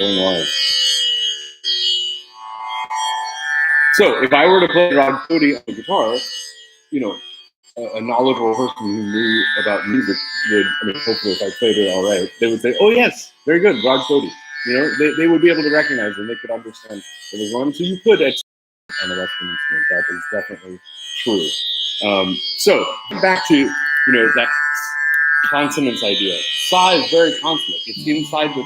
going on. So if I were to play Rag Todi on the guitar, you know, a knowledgeable person who knew about music would, I mean, hopefully if I played it all right, they would say, oh yes, very good, Rag Todi. You know, they would be able to recognize it and they could understand it was one. So you could on a Western instrument, that is definitely true. So back to, you know, that consonance idea. Sa is very consonant. It's inside the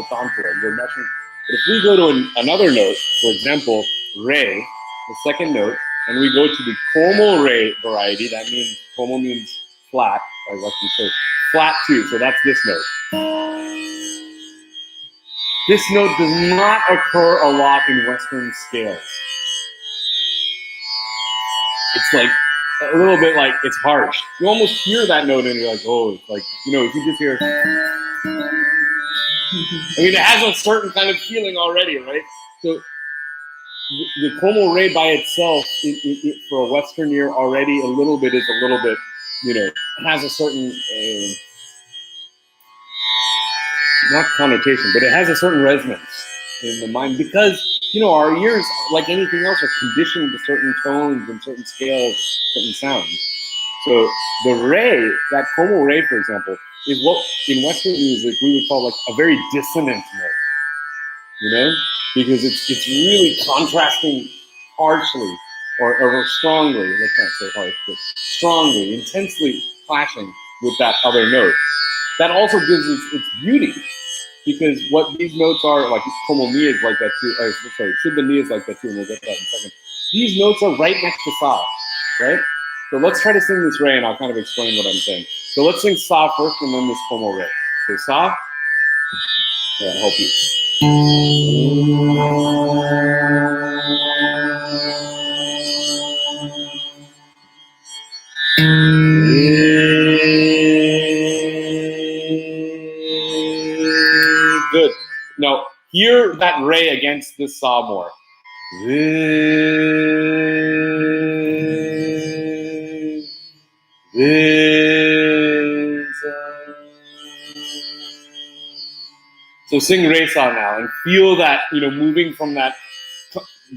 tantra. You're meshing. But if we go to another note, for example, re, the second note, and we go to the como re variety, that means como means flat, by Western say flat 2. So that's this note. This note does not occur a lot in Western scales. It's like a little bit like it's harsh. You almost hear that note and you're like, oh, it's like, you know, if you just hear, I mean, it has a certain kind of feeling already, right? So the como re by itself, for a Western ear, already a little bit is a little bit, you know, has a certain, not connotation, but it has a certain resonance in the mind because, you know, our ears, like anything else, are conditioned to certain tones and certain scales, certain sounds. So the re, that como re, for example, is what in Western music we would call like a very dissonant note, you know, because it's really contrasting harshly or strongly. Let's not say harsh, but strongly, intensely clashing with that other note. That also gives its beauty. Because what these notes are, like como mi is like that too, sorry, should the mi is like that too, and we'll get that in a second. These notes are right next to sa, right? So let's try to sing this re and I'll kind of explain what I'm saying. So let's sing sa first and then this como re. So sa, yeah, I'll help you. Good. Now, hear that re against this sa more. So sing re sa now and feel that, you know, moving from that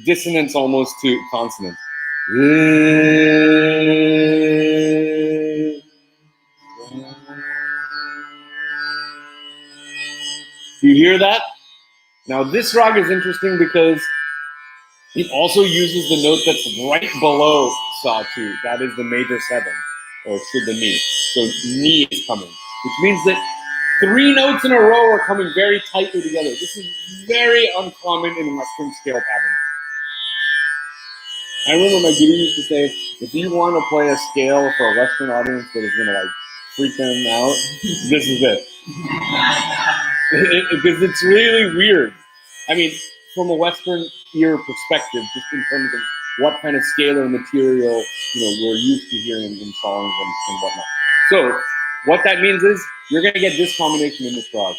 dissonance almost to consonance. Do you hear that? Now this rag is interesting because it also uses the note that's right below sa 2. That is the major 7, or should the ni. So ni is coming, which means that 3 notes in a row are coming very tightly together. This is very uncommon in Western scale patterning. I remember my guru used to say, if you want to play a scale for a Western audience that is going to like freak them out, this is it. Because it's really weird. I mean, from a Western ear perspective, just in terms of what kind of scalar material, you know, we're used to hearing in songs and whatnot. So what that means is you're going to get this combination in this rag.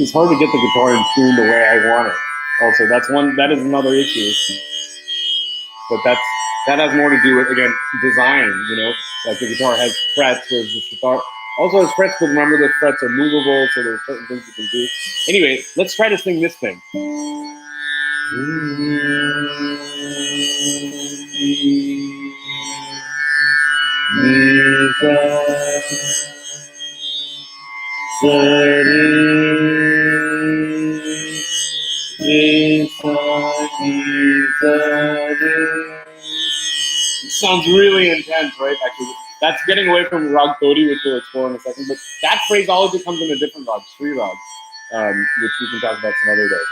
It's hard to get the guitar in tune the way I want it. Also, that is another issue. But that has more to do with, again, design, you know, like the guitar has frets, whereas the guitar also has frets, but remember the frets are movable, so there's certain things you can do. Anyway, let's try to sing this thing. It sounds really intense, right? Actually, that's getting away from rag todi, which we'll explore in a second. But that phraseology comes in a different rag, Sri rag, which we can talk about some other day.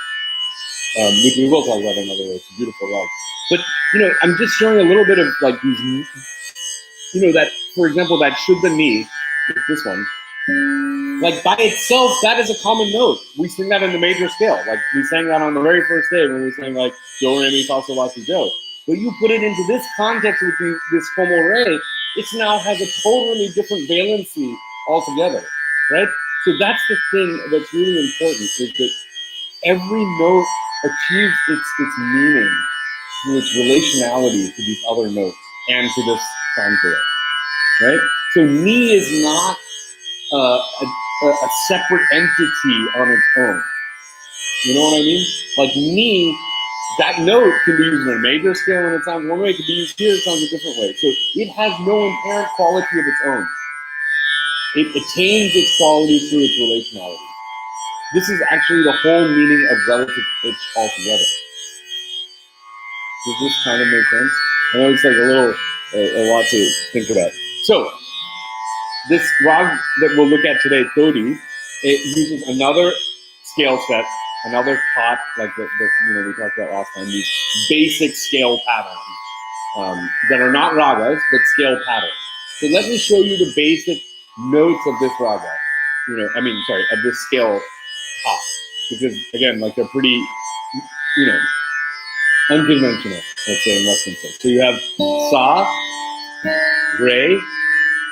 Which we will talk about another day. It's a beautiful rag. But you know, I'm just showing a little bit of like these, you know, that for example, that should the ni, this one. Like by itself, that is a common note. We sing that in the major scale. Like we sang that on the very first day when we sang like do re mi fa sol la si do. But you put it into this context with this como re, it now has a totally different valency altogether, right? So that's the thing that's really important, is that every note achieves its meaning through its relationality to these other notes and to this contour, right? So mi is not a separate entity on its own. You know what I mean? Like mi, that note can be used in a major scale and it sounds one way, it can be used here, it sounds a different way. So it has no inherent quality of its own. It attains its quality through its relationality. This is actually the whole meaning of relative pitch altogether. Does this kind of make sense? I know it's like a lot to think about. So, this rag that we'll look at today, Todi, it uses another scale set, another pot, like the we talked about last time, these basic scale patterns that are not ragas, but scale patterns. So let me show you the basic notes of this raga. Of this scale pot. Because again, like they're pretty, unconventional, let's say in Western sense. So you have sa, re,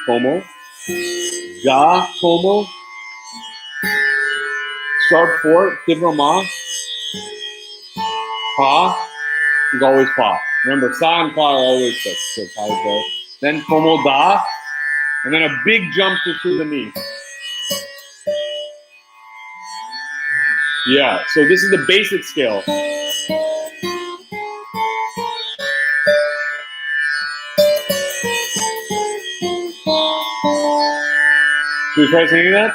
como, ga, como, sharp 4, tibra ma, pa is always pa. Remember, sa and pa are always fixed, so pa is there. Then como da, and then a big jump to the knee. Yeah, so this is the basic scale. Should we try singing that?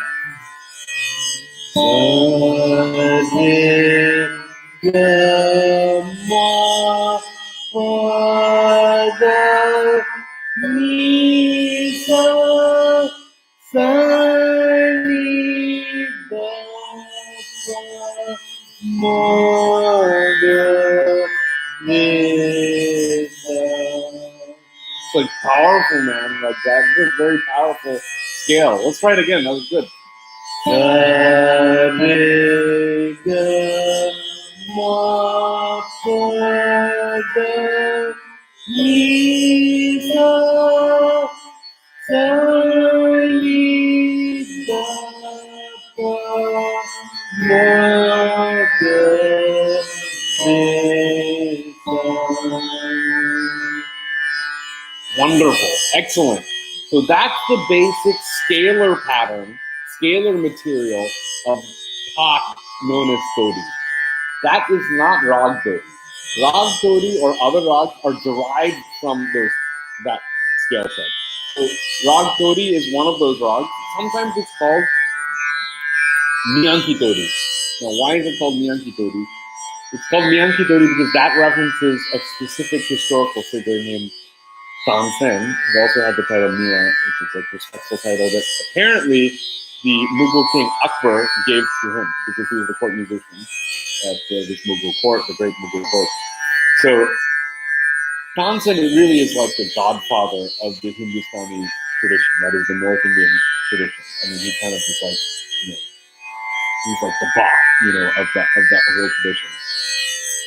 It's like powerful, man. Like that. It's a very powerful scale. Let's try it again. That was good. Wonderful. Excellent. So that's the basic scalar pattern, scalar material of pot known as Todi. That is not rag Todi. Rag Todi or other rags are derived from that scale set. So rag Todi is one of those rags. Sometimes it's called Miyanki Todi. Now, why is it called Miyanki Todi? It's called Miyanki Todi because that references a specific historical figure named Tansen, who also had the title Mia, which is like a respectful title that apparently the Mughal king Akbar gave to him because he was the court musician at this Mughal court, the great Mughal court. So Tansen really is like the godfather of the Hindustani tradition, that is the North Indian tradition. I mean, he kind of is like, he's like the Bach, of that whole tradition.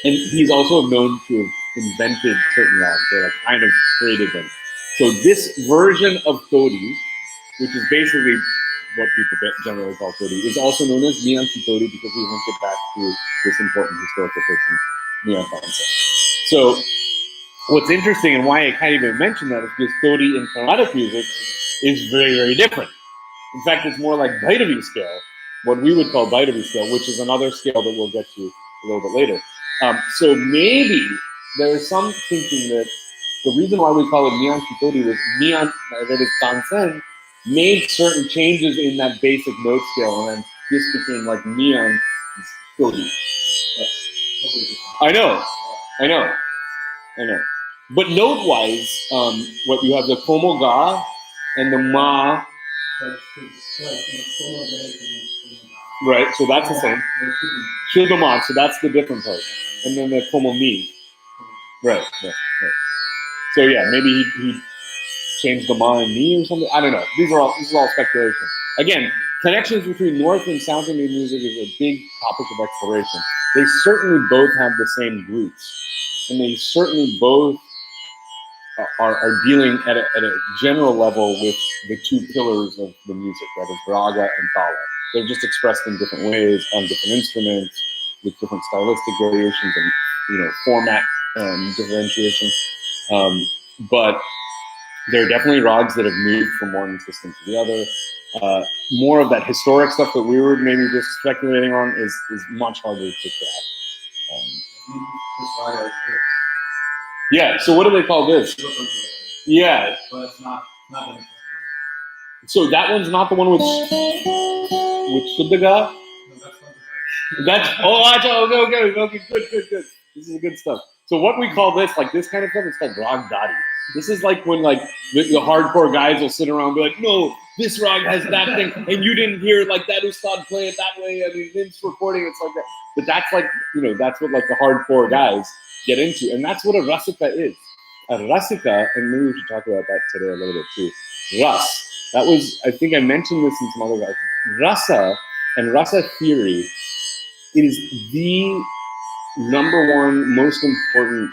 And he's also known to have invented certain rags, or like kind of created them. So this version of Todi, which is basically what people generally call Todi, is also known as Miyanki Todi because we link it back to this important historical person, Miyan Tansen. So what's interesting and why I can't even mention that is because Todi in Carnatic music is very, very different. In fact, it's more like Bhairavi scale, what we would call Bhairavi scale, which is another scale that we'll get to a little bit later. So maybe there is some thinking that the reason why we call it Miyanki Todi was that is Tansen, made certain changes in that basic note scale, and then this became like Miyan Todi. I know. But note-wise, what you have the Como Ga and the Ma. Right, so that's the same. Shilgamon, so that's the different part. And then the Como Mi. Right. So yeah, maybe he changed the Ma and Mi or something. I don't know. This is all speculation. Again, connections between North and South Indian music is a big topic of exploration. They certainly both have the same roots. And they certainly both are dealing at a general level with the two pillars of the music, that is raga and tala. They're just expressed in different ways on different instruments with different stylistic variations and format differentiation. But there are definitely rags that have moved from one system to the other. More of that historic stuff that we were maybe just speculating on is much harder to track. Yeah. So what do they call this? Yeah. But it's not. So that one's not the one with Shuddhaga? No, That's okay, good. This is good stuff. So what we call this, like this kind of stuff, it's called rag dadi. This is like when like the hardcore guys will sit around and be like, no, this rag has that thing, and you didn't hear like that ustad play it that way. I mean, Vince recording it's like that. But that's like, that's what like the hardcore guys get into, and that's what a rasika is. A rasika, and maybe we should talk about that today a little bit too. Ras. That was, I think I mentioned this in some other guys. Rasa and rasa theory is the number one most important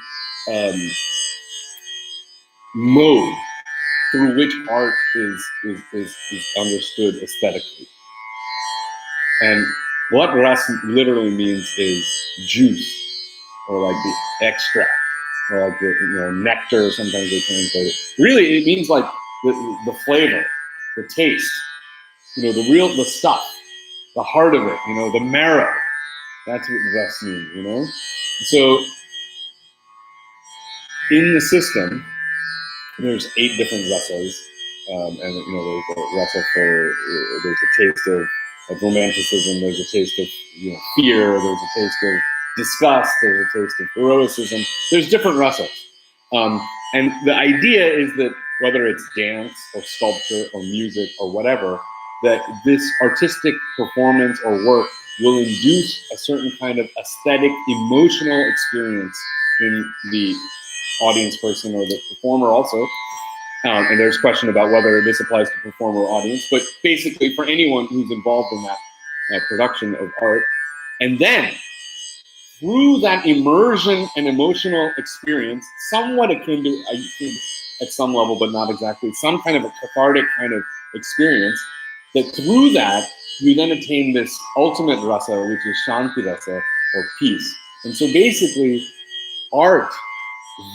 mode through which art is understood aesthetically. And what ras literally means is juice, or like the extract, or like the nectar. Sometimes they translate it. Really, it means like the flavor, the taste, the stuff, the heart of it, the marrow. That's what ras means, So in the system, there's 8 different rasas, and there's a rasa for there's a taste of romanticism, there's a taste of fear, there's a taste of disgust, there's a taste of heroicism. There's different rasas, and the idea is that whether it's dance or sculpture or music or whatever, that this artistic performance or work will induce a certain kind of aesthetic, emotional experience in the audience person or the performer also. And there's a question about whether this applies to performer or audience, but basically for anyone who's involved in that production of art. And then through that immersion and emotional experience, somewhat akin to, I think, at some level, but not exactly, some kind of a cathartic kind of experience, that through that, you then attain this ultimate rasa, which is shanti rasa, or peace. And so basically, art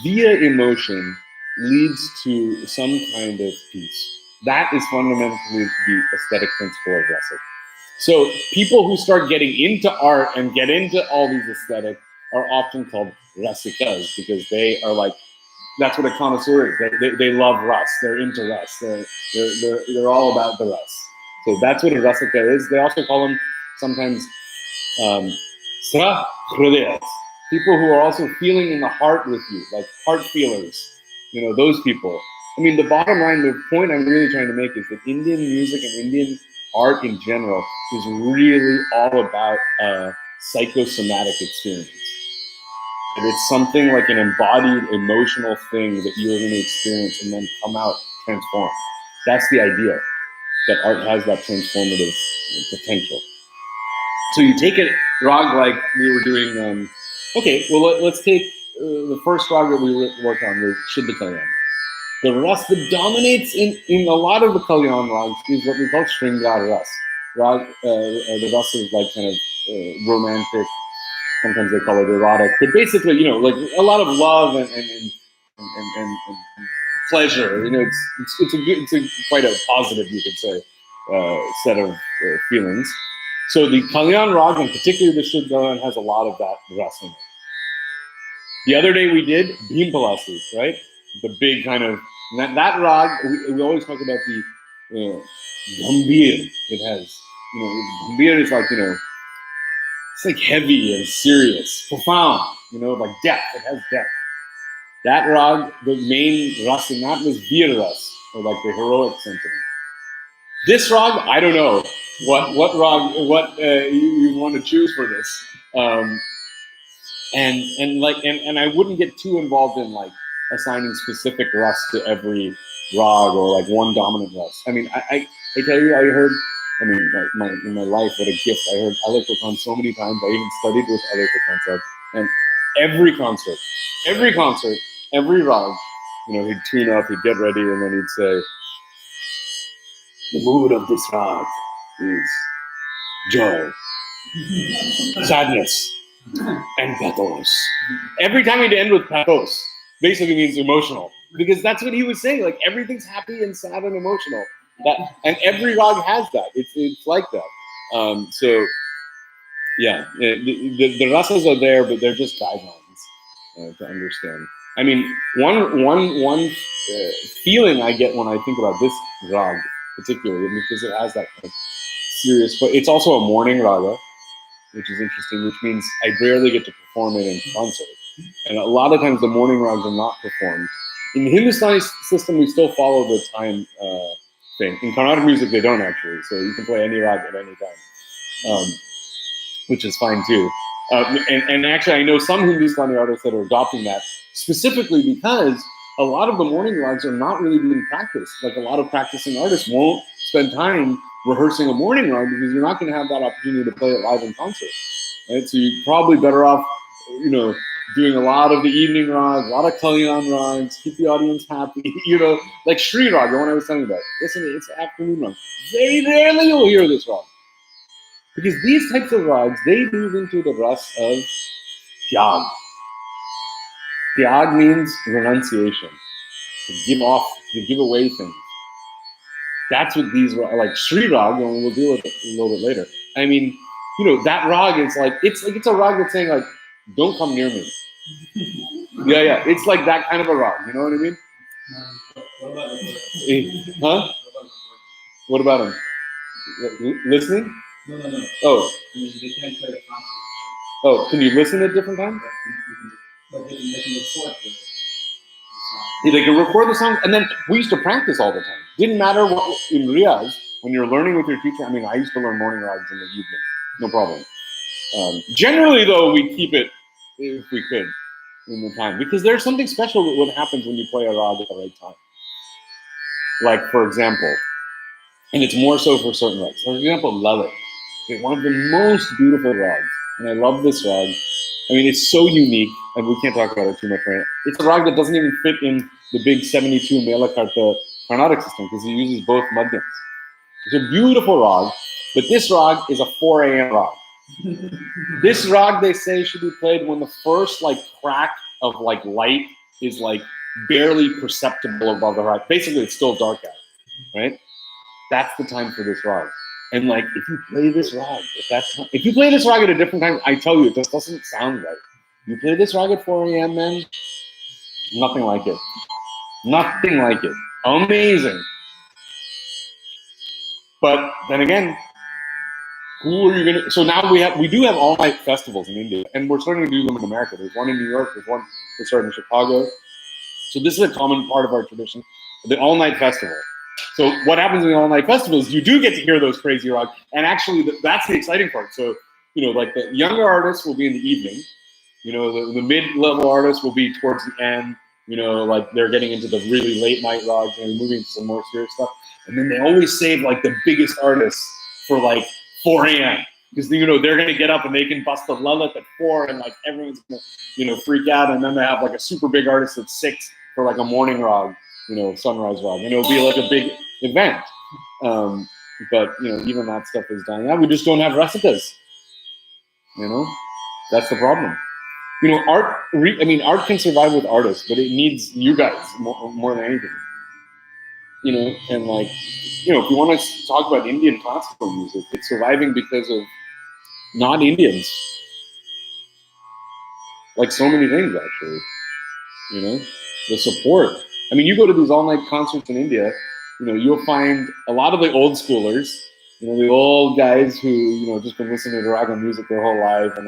via emotion leads to some kind of peace. That is fundamentally the aesthetic principle of rasa. So people who start getting into art and get into all these aesthetics are often called rasikas, because they are like, that's what a connoisseur is. They love ras. They're into ras. They're all about the ras. So that's what a rasika is. They also call them sometimes sra hridayas. People who are also feeling in the heart with you, like heart feelers. Those people. I mean, the bottom line, the point I'm really trying to make is that Indian music and Indian art in general is really all about psychosomatic experience. And it's something like an embodied emotional thing that you're going to experience and then come out transformed. That's the idea, that art has that transformative potential. So you take a rag like we were doing. Okay, well let's take the first rag that we worked on was Shuddha Kalyan. The ras that dominates in a lot of the Kalyan rags is what we call Shringar ras. The ras is like kind of romantic. Sometimes they call it erotic, but basically, like a lot of love and pleasure. It's quite a positive, you could say, set of feelings. So the Kalyan rag, and particularly the Shuddha Kalyan, has a lot of that ras in it. The other day we did Bhim Palasi, right? The big kind of that rag. We always talk about the gambhir. It has, gambhir is like it's like heavy and serious, profound. Like depth. It has depth. That rag, the main ras in that was vir ras, or like the heroic sentiment. This rag, I don't know what rag you want to choose for this. And I wouldn't get too involved in like assigning specific ras to every rag or like one dominant ras. I mean, I tell you, I heard. I mean, in my life, what a gift! I heard Alek Khan so many times. I even studied with Alek Khan, and every concert, every rag he'd tune up, he'd get ready, and then he'd say, "The mood of this rag is joy, sadness, and pathos." Every time he'd end with pathos, basically means emotional, because that's what he was saying. Like everything's happy and sad and emotional. And every rag has that. It's like that. So yeah, the rasas are there, but they're just guidelines to understand. I mean, one feeling I get when I think about this rag particularly, because it has that kind of serious. But it's also a morning raga, which is interesting, which means I rarely get to perform it in concert. And a lot of times the morning rags are not performed. In the Hindustani system, we still follow the time thing. In Carnatic music, they don't actually. So you can play any rag at any time, which is fine too. And actually, I know some Hindustani artists that are adopting that specifically because a lot of the morning rags are not really being practiced. Like a lot of practicing artists won't spend time rehearsing a morning rag because you're not going to have that opportunity to play it live in concert, right? So you're probably better off, doing a lot of the evening rags, a lot of Kalyan rags, keep the audience happy, like Sri Rag, the one I was telling you about. Listen, it's afternoon rag. Very rarely you'll hear this rag. Because these types of rags, they move into the ras of tyag. Tyag means renunciation, to give away things. That's what these like Sri Rag, and we'll deal with it a little bit later. I mean, that rag is like it's a rag that's saying like, don't come near me. Yeah, it's like that kind of a rag. You know what I mean? Huh? What about him? Listening? No. Oh. They can't play the concert. Oh, can you listen at different times? But they can record the Yeah, they can record the song, and then we used to practice all the time. Didn't matter what in Riyaz, when you're learning with your teacher. I mean, I used to learn morning rags in the evening, no problem. Generally, though, we keep it if we could in the time, because there's something special that what happens when you play a rag at the right time. Like, for example, and it's more so for certain rags. For example, Lalit is one of the most beautiful rags, and I love this rag. I mean, it's so unique, and we can't talk about it too much right now. It's a rag that doesn't even fit in the big 72 Melakarta Carnatic system because it uses both madhyams. It's a beautiful rag, but this rag is a 4 a.m. rag. This rag, they say, should be played when the first crack of light is barely perceptible above the horizon. Basically, it's still dark out, right? That's the time for this rag. And if you play this rag, if you play this rag at a different time, I tell you, it just doesn't sound right. You play this rag at 4 a.m., man, nothing like it. Nothing like it. Amazing. But then again, who are you gonna? So now we do have all-night festivals in India, and we're starting to do them in America. There's one in New York. There's one that started in Chicago. So this is a common part of our tradition, the all-night festival. So what happens in the all-night festivals? You do get to hear those crazy rock, and actually that's the exciting part. So the younger artists will be in the evening. The mid-level artists will be towards the end. They're getting into the really late night rags and moving to some more serious stuff. And then they always save the biggest artists for 4 a.m. because they're gonna get up and they can bust the Lalit at 4 and everyone's gonna freak out, and then they have a super big artist at 6 for a morning rag, sunrise rag, and it'll be a big event. But even that stuff is dying out. We just don't have recitals. That's the problem. Art can survive with artists, but it needs you guys more than anything. And if you want to talk about Indian classical music, it's surviving because of not Indians. So many things, actually. The support. I mean, you go to these all-night concerts in India, you'll find a lot of the old schoolers, the old guys who, just been listening to rag music their whole life, and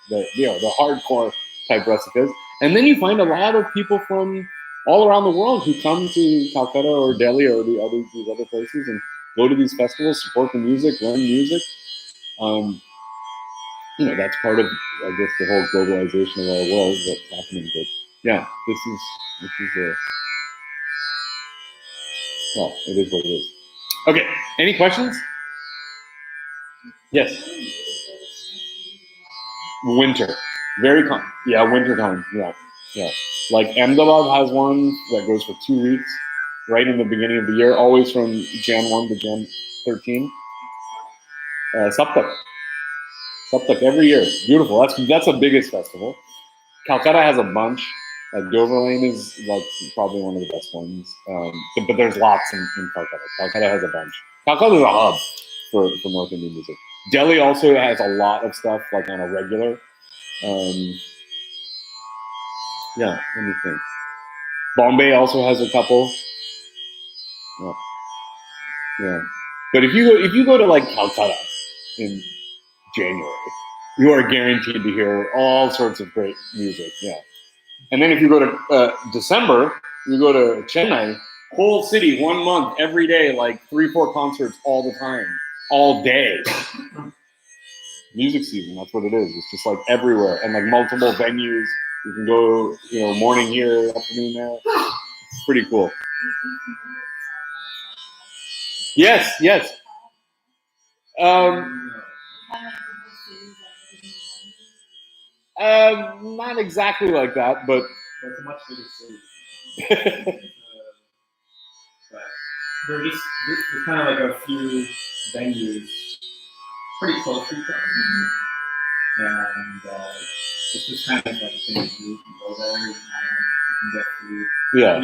the hardcore type recitals. And then you find a lot of people from all around the world who come to Calcutta or Delhi or these other places and go to these festivals, support the music, learn music. That's part of, I guess, the whole globalization of our world that's happening. But yeah, this is well, it is what it is. Okay, any questions? Yes. Winter, very calm. Yeah, winter time. Yeah. Yeah. Like Ahmedabad has one that goes for 2 weeks, right in the beginning of the year, always from Jan 1 to Jan 13. Saptak. Saptak every year. Beautiful. That's the biggest festival. Calcutta has a bunch. Like Dover Lane is like probably one of the best ones. But there's lots in Calcutta. Calcutta has a bunch. Calcutta is a hub for North Indian music. Delhi also has a lot of stuff like on a regular. Yeah, let me think. Bombay also has a couple. Yeah, yeah. But if you go to like Calcutta in January, you are guaranteed to hear all sorts of great music. Yeah. And then if you go to December, you go to Chennai, whole city, 1 month, every day, like 3-4 concerts all the time, all day. Music season, that's what it is. It's just like everywhere, and like multiple venues. You can go, morning here, afternoon there. It's pretty cool. Yes, yes. Not exactly like that, but it's a much bigger city. But there's kind of like a few venues pretty close to each other. And it's just kind of like a thing to do. You can go there, you can get through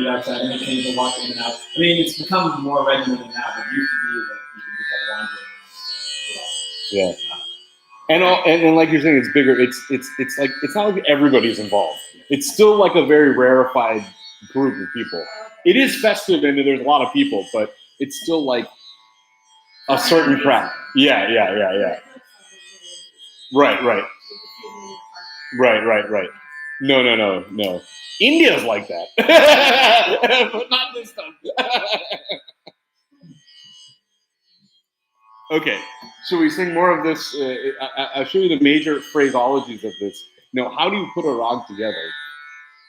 the outside, and you can walk in and out. I mean, it's become more regimented now, but it used to be that you can just like wander. Yeah. And like you're saying, it's bigger. It's like it's not like everybody's involved. It's still like a very rarefied group of people. It is festive and there's a lot of people, but it's still like a certain crowd. Yeah. Right. No. India's like that, but not this time. Okay, so we sing more of this. I'll show you the major phraseologies of this. How do you put a rag together?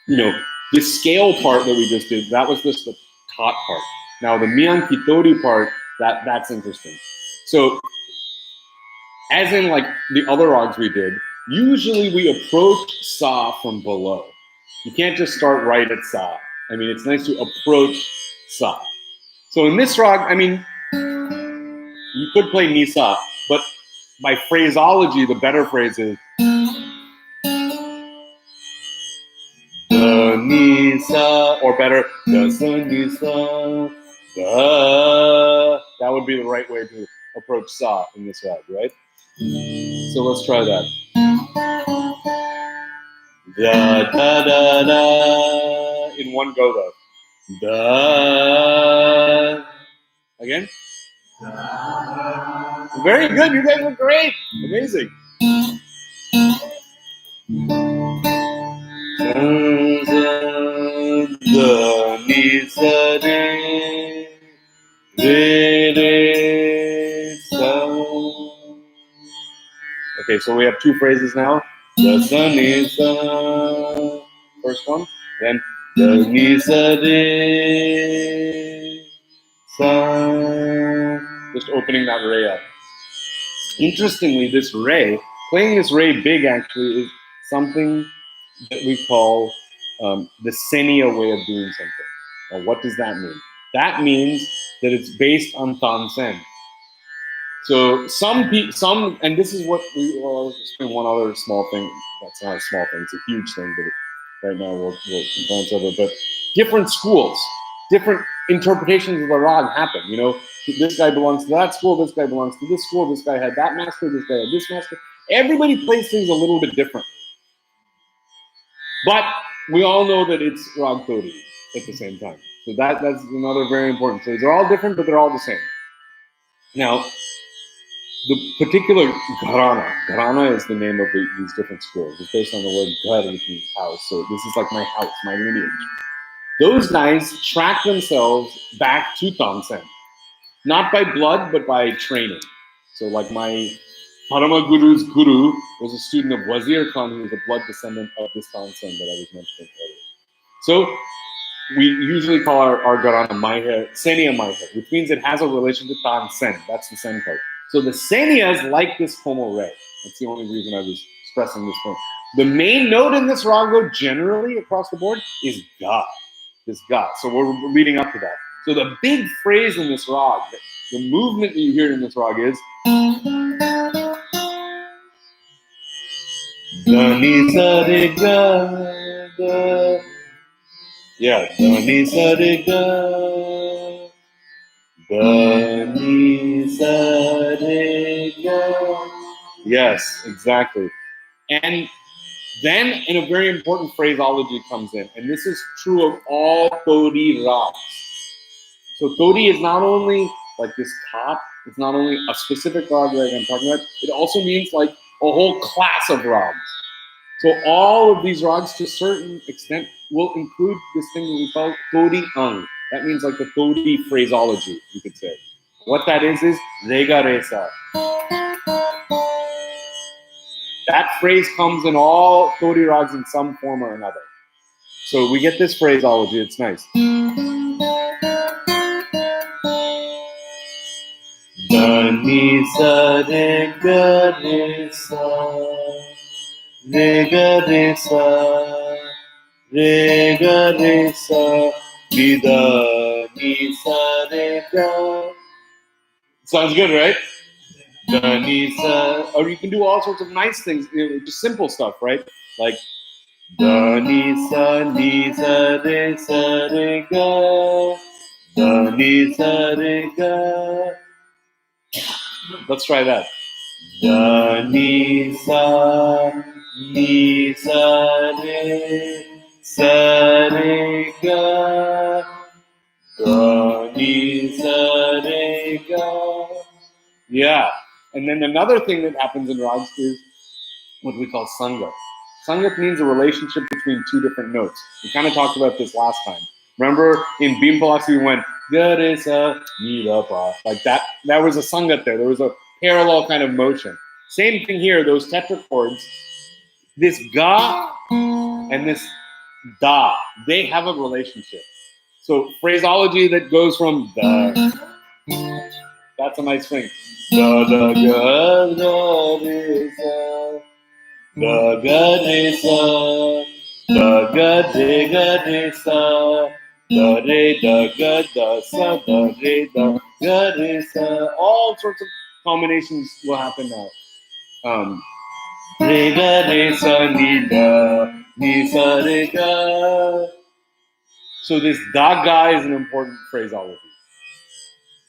The scale part that we just did, that was just the taut part. Now the Mian Kitori part, that's interesting. So, as in like the other rags we did, usually we approach sa from below. You can't just start right at sa. I mean, it's nice to approach sa. So in this rag, I mean, you could play nisa, but by phraseology, the better phrase is the nisa, or better, the sun nisa, the. That would be the right way to approach sa in this rag, right? So let's try that. Da da da da. In one go though. Da. Again. Very good. You guys were great. Amazing. Okay, so we have two phrases now. The sun is first one, then the nisa de sun. Just opening that ray up. Interestingly, this ray, playing this ray big actually is something that we call the Senia way of doing something. Now, what does that mean? That means that it's based on tansen. So some, and this is what I'll just bring one other small thing. That's not a small thing; it's a huge thing. But right now we'll glance over. But different schools, different interpretations of the rag happen. This guy belongs to that school. This guy belongs to this school. This guy had that master. This guy had this master. Everybody plays things a little bit different. But we all know that it's rag Todi at the same time. So that's another very important. So they're all different, but they're all the same. Now, the particular Gharana is the name of these different schools. It's based on the word Ghar, which means house. So this is like my house, my lineage. Those guys track themselves back to Tansen. Not by blood, but by training. So like my Parama Guru's guru was a student of Wazir Khan, who was a blood descendant of this Tansen that I was mentioning earlier. So we usually call our Gharana Maiher, Senia Maiher, which means it has a relation to Tansen. That's the Sen part. So the Senias like this Homo Ray. That's the only reason I was stressing this point. The main note in this raga, generally across the board, is ga. This ga. So we're leading up to that. So the big phrase in this rag, the movement that you hear in this rag is da ni sa re ga ga. Yeah, da ni sa re ga da ni sa re ga. Yes, exactly. And then a very important phraseology comes in, and this is true of all Todi rags. So Todi is not only like this top, it's not only a specific rag like I'm talking about, it also means like a whole class of rags. So all of these rags to a certain extent will include this thing that we call Todi Ang. That means like the Todi phraseology, you could say. What that is Rega Resa. That phrase comes in all Todi rags in some form or another. So we get this phraseology, it's nice. Da ni sa re ga re sa re ga re sa re ga re sa ni da ni sa re ga. Sounds good, right? Da ni sa. Or you can do all sorts of nice things, just simple stuff, right? Like da ni sa re ga da ni sa re ga. Let's try that. Da ni sa re ga da ni sa re ga. Yeah, and then another thing that happens in rags is what we call sangat. Sangat means a relationship between two different notes. We kind of talked about this last time. Remember in Bhim Palasi we went ga re sa ni da pa, like that. That was a sangat there. There was a parallel kind of motion. Same thing here. Those tetrachords, this ga and this da, they have a relationship. So phraseology that goes from da. That's a nice thing. Da da ga da re sa. Da ga re sa, da ga re sa, da re da ga da sa, da re da ga re sa. All sorts of combinations will happen now. Re ga re sa ni sa re ga. So this da ga is an important phraseology.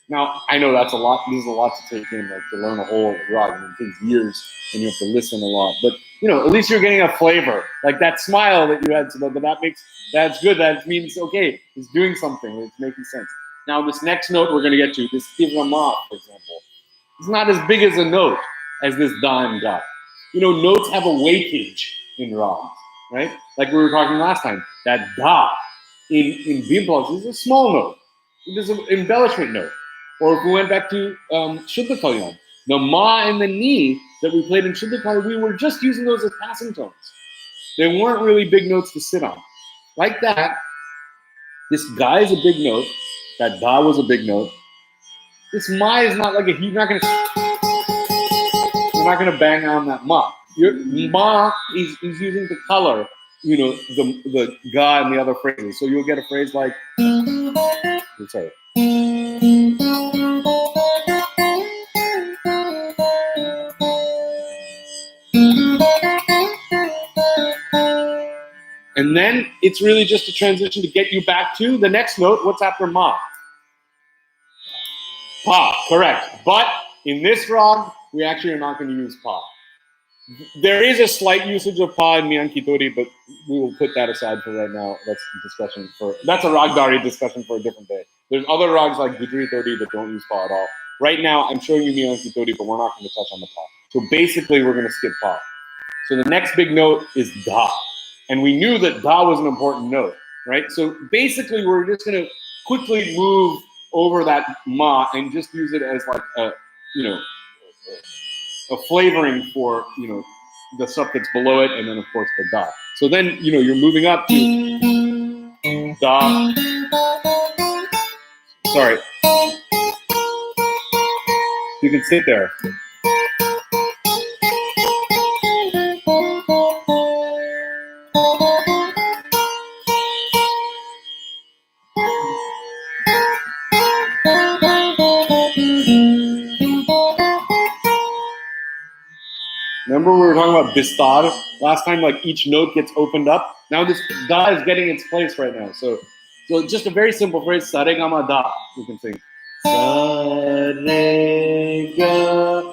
Now, I know that's a lot. This is a lot to take in, like to learn a whole rag. I mean, it takes years, and you have to listen a lot. But at least you're getting a flavor. Like that smile that you had, so that's good. That means okay, it's doing something. It's making sense. Now, this next note we're going to get to, this tivama, for example, it's not as big as a note as this da and ga. Notes have a weightage in rags, right? Like we were talking last time. That da in Bhim is a small note. It is an embellishment note. Or if we went back to Shuddha Kalyan, the ma and the ni that we played in Shuddha Kalyan, we were just using those as passing tones. They weren't really big notes to sit on. Like that, this ga is a big note. That da was a big note. This ma is not like you're not gonna bang on that ma. Your ma is using the color, the ga and the other phrases. So you'll get a phrase like, sorry. And then it's really just a transition to get you back to the next note. What's after ma? Pa, correct. But in this rag, we actually are not going to use pa. There is a slight usage of pa in Miyan Kitori, but we will put that aside for right now. That's a Ragdari discussion for a different day. There's other rags like Gujri Tori that don't use pa at all. Right now, I'm showing you Miyan Kitori, but we're not going to touch on the pa. So basically, we're going to skip pa. So the next big note is da. And we knew that da was an important note, right? So basically, we're just going to quickly move over that ma and just use it as like a flavoring for, the stuff that's below it, and then of course the da. So then, you're moving up to da. Sorry. You can sit there. Remember we were talking about bistar last time, like each note gets opened up. Now this da is getting its place right now. So just a very simple phrase, sa re ga ma da. We can sing. Sa re ga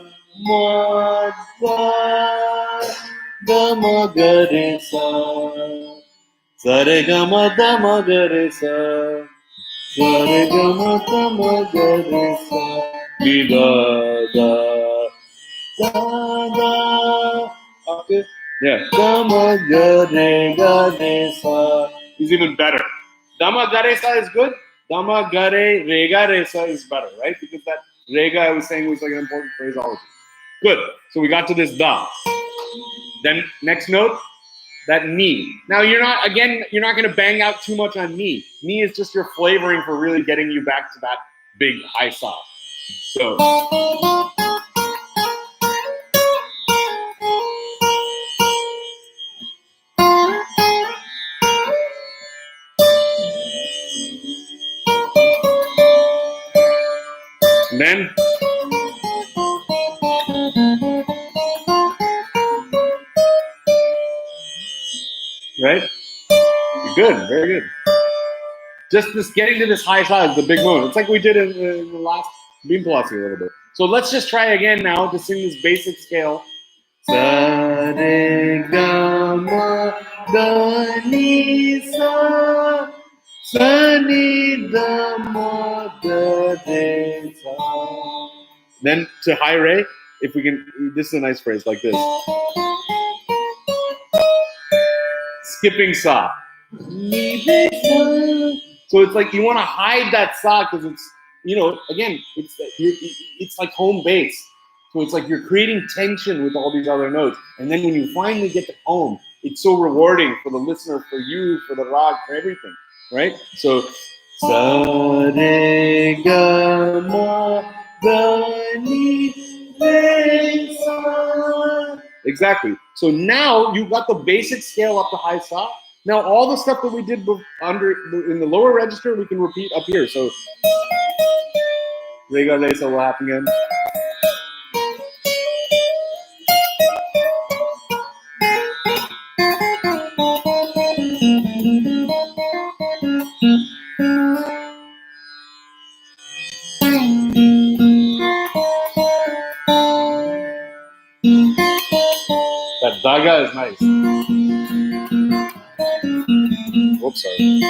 ma da ma ga re sa. Sa re ga ma da ma ga re sa. Sa re ga ma da ma ga re sa. Mi da da. Da, da. Okay. Yeah. Dama ga re ga re sa is even better. Dama ga re sa is good. Dama ga re sa is better, right? Because that rega I was saying was like an important phraseology. Good. So we got to this da. Then next note, that ni. Now you're not going to bang out too much on ni. Ni is just your flavoring for really getting you back to that big high sa. So. And then right? Good, very good. Just this getting to this high sa is the big moment. It's like we did in the last beam philosophy a little bit. So let's just try again now to sing this basic scale. Sa re ga ma da ni sa sa ni da ma da re sa. Then to high re, if we can, this is a nice phrase like this. Skipping sa. So it's like you want to hide that sa because it's, again, it's like home base. So it's like you're creating tension with all these other notes. And then when you finally get to home, it's so rewarding for the listener, for you, for the rag, for everything, right? So sa re ga ma da ni re sa. Exactly. So now you got the basic scale up to high sa. Now all the stuff that we did in the lower register, we can repeat up here. So re ga re sa will happen again. That daga is nice. Oops, sorry.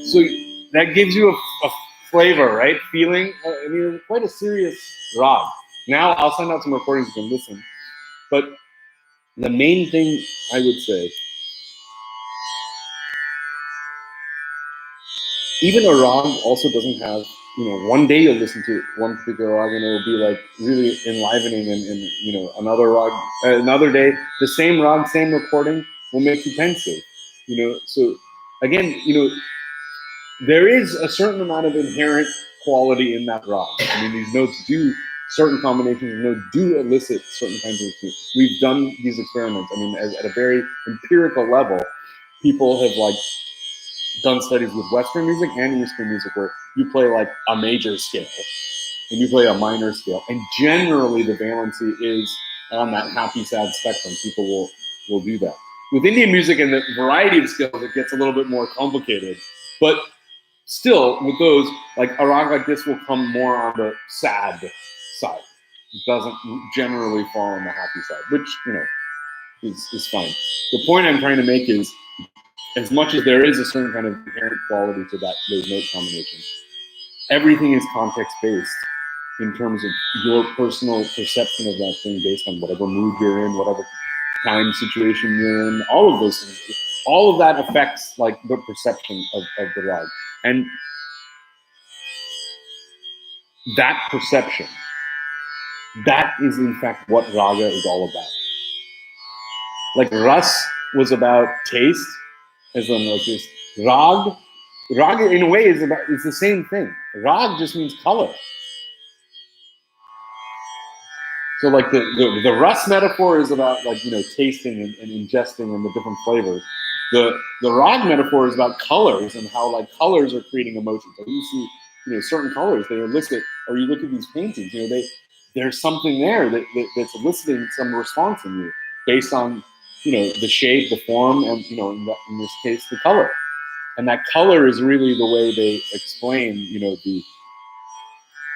So that gives you a flavor, right? Feeling. I mean, it's quite a serious rag. Now I'll send out some recordings you can listen. But the main thing I would say, even a rag also doesn't have, one day you'll listen to one particular rag and it'll be like really enlivening, and another rag, another day, the same rag, same recording will make you pensive. So again, there is a certain amount of inherent quality in that rag. I mean, these notes certain combinations of notes do elicit certain kinds of experience. We've done these experiments. I mean, at a very empirical level, people have done studies with Western music and Eastern music where you play like a major scale and you play a minor scale, and generally the valency is on that happy sad spectrum. People will do that. With Indian music and the variety of scales, it gets a little bit more complicated, but still, with those, like a rag like this will come more on the sad side. It doesn't generally fall on the happy side, which, is fine. The point I'm trying to make is, as much as there is a certain kind of inherent quality to those note combinations, everything is context-based in terms of your personal perception of that thing based on whatever mood you're in, whatever time situation you're in, all of those things. All of that affects the perception of the rag. And that perception, that is in fact what raga is all about. Like ras was about taste, as in like this. Rag in a way is the same thing. Rag just means color. So like the rust metaphor is about like, tasting and ingesting and the different flavors. The rag metaphor is about colors and how like colors are creating emotions. So you see, certain colors, they elicit, or you look at these paintings, there's something there that's eliciting some response in you based on, the shape, the form, and, in this case, the color. And that color is really the way they explain, the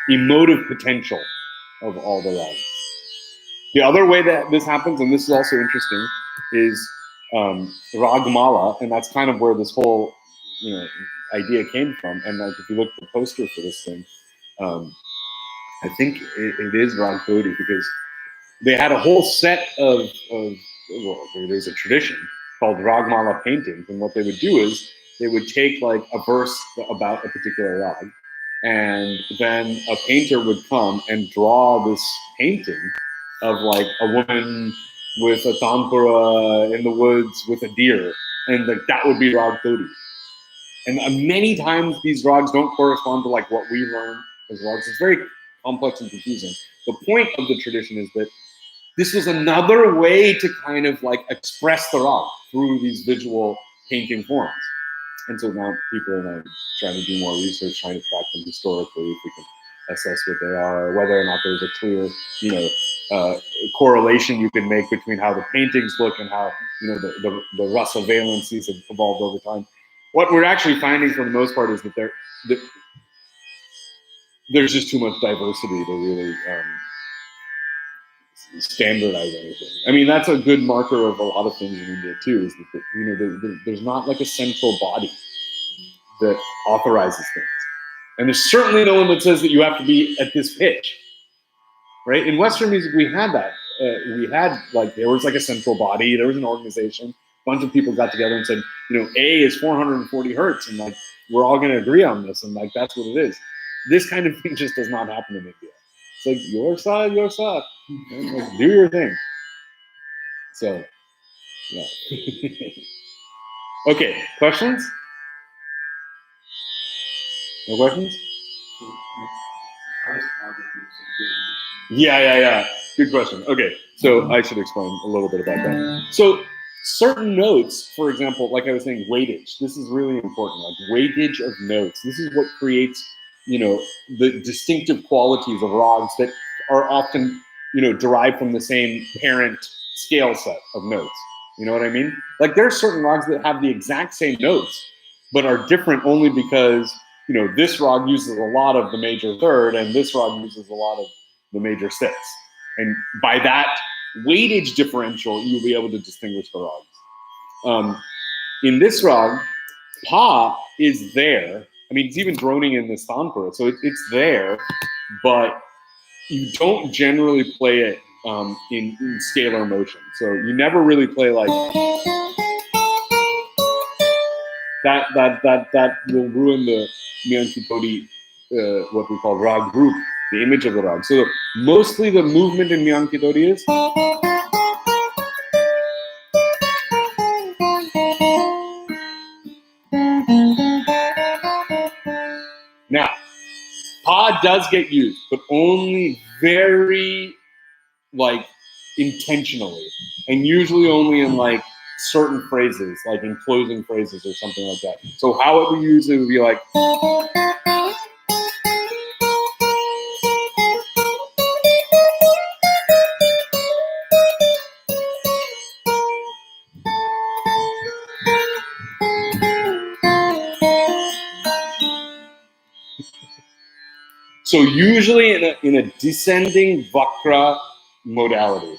emotive potential of all the rags. The other way that this happens, and this is also interesting, is ragmala, and that's kind of where this whole, idea came from. And like, if you look at the poster for this thing, I think it is Rag Bodhi, because they had a whole set of well, there's a tradition called ragmala paintings, and what they would do is they would take like a verse about a particular rag, and then a painter would come and draw this painting of like a woman with a tanpura in the woods with a deer, and like that would be Rag Bodhi. And many times these rags don't correspond to like what we learn as rags. It's very complex and confusing. The point of the tradition is that this was another way to kind of like express the rag through these visual painting forms. And so now people are like trying to do more research, trying to track them historically, if we can assess what they are, whether or not there's a clear, correlation you can make between how the paintings look and how, the rasa valencies have evolved over time. What we're actually finding for the most part is that there's just too much diversity to really standardize anything. I mean, that's a good marker of a lot of things in India too, is that, there's not like a central body that authorizes things. And there's certainly no one that says that you have to be at this pitch, right? In Western music, we had that. We had like, there was like a central body, there was an organization, a bunch of people got together and said, A is 440 hertz, and like, we're all going to agree on this, and like, that's what it is. This kind of thing just does not happen in India. It's like, your side, like, do your thing. So, yeah. Okay, questions? No questions? Yeah. Good question. Okay, so I should explain a little bit about that. So certain notes, for example, like I was saying, weightage. This is really important. Like weightage of notes. This is what creates, the distinctive qualities of rags that are often, derived from the same parent scale set of notes. You know what I mean? Like there's certain rags that have the exact same notes, but are different only because, this rag uses a lot of the major third, and this rag uses a lot of the major sixth. And by that weightage differential, you'll be able to distinguish the rags. In this rag, pa is there. I mean, it's even droning in the stanpura, so it's there, but you don't generally play it in scalar motion. So you never really play like that will ruin the Miyankitodi, what we call rag group, the image of the rag. So mostly the movement in Miyankitodi is now, pa does get used, but only very like intentionally, and usually only in like certain phrases, like in closing phrases or something like that. So how it would usually would be like. So usually in a descending vakra modality.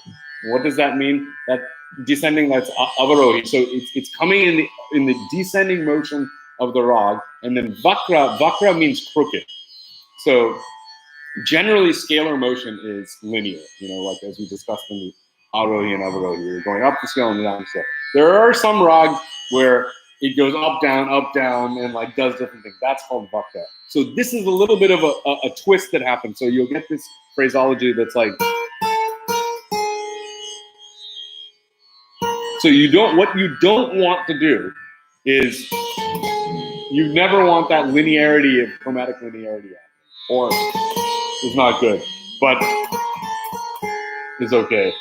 What does that mean? That descending, that's avarohi. So it's coming in the descending motion of the rag, and then vakra means crooked. So generally scalar motion is linear, like as we discussed in the arohi and avarohi. We're going up the scale and down the scale. There are some rags where it goes up, down, and like does different things. That's called vakra. So this is a little bit of a twist that happens. So you'll get this phraseology that's like. So what you don't want to do is you never want that linearity of chromatic linearity happening, or it's not good. But is okay.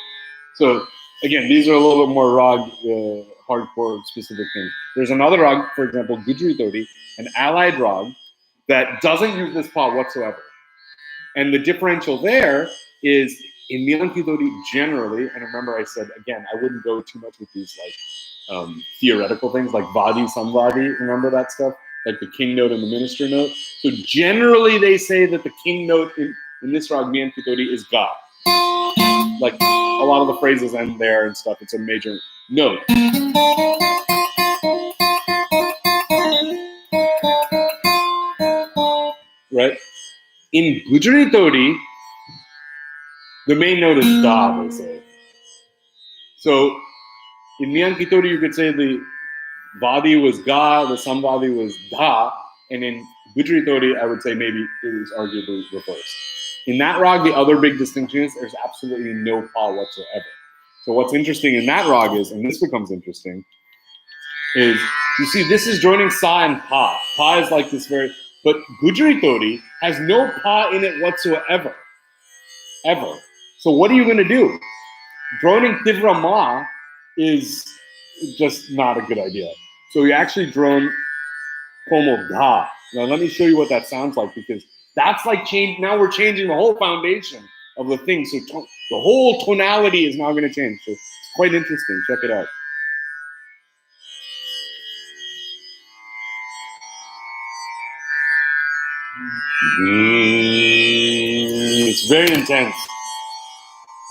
So again, these are a little bit more rag hardcore specific things. There's another rag, for example, Gujri Todi, an allied rag that doesn't use this pa whatsoever. And the differential there is in Miyanki Todi generally, and remember I said, again, I wouldn't go too much with these like theoretical things like Vadi, Samvadi, remember that stuff? Like the king note and the minister note. So generally they say that the king note in this rag Miyanki Todi is Ga. Like a lot of the phrases end there and stuff. It's a major note. Right? In Gujri Todi, the main note is Da, they say. So in Miyanki Todi, you could say the Vadi was Ga, the Samvadi was Da, and in Gujri Todi, I would say maybe it was arguably reversed. In that rag, the other big distinction is there's absolutely no pa whatsoever. So what's interesting in that rag is, and this becomes interesting, is you see this is joining sa and pa. Pa is like this very, but Gujri Todi has no pa in it whatsoever, ever. So what are you going to do? Droning Tivra Ma is just not a good idea. So you actually drone Como Da. Now let me show you what that sounds like, because that's like change. Now we're changing the whole foundation of the thing. So the whole tonality is now going to change. So it's quite interesting. Check it out. It's very intense.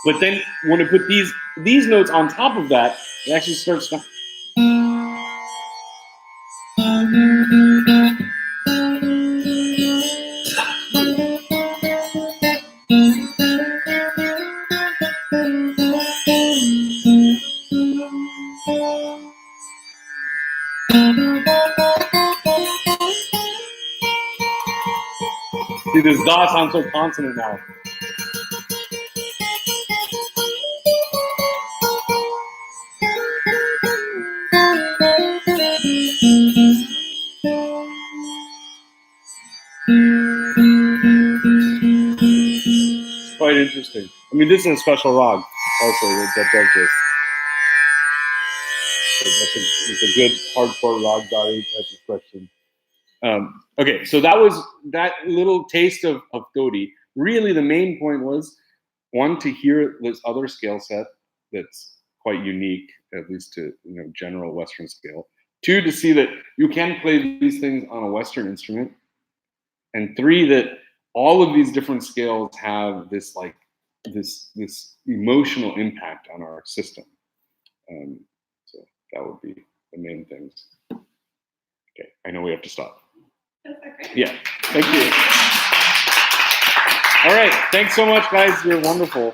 But then when I put these notes on top of that, it actually starts to. See, this da sounds so consonant now. It's quite interesting. I mean, this is a special rag also that does this. It's a good hardcore rag value type of question. Okay, so that was that little taste of Todi. Really, the main point was, one, to hear this other scale set that's quite unique, at least to general Western scale. Two, to see that you can play these things on a Western instrument. And three, that all of these different scales have this like this emotional impact on our system. So that would be the main things. Okay, I know we have to stop. Yeah, thank you. All right, thanks so much, guys. You're wonderful.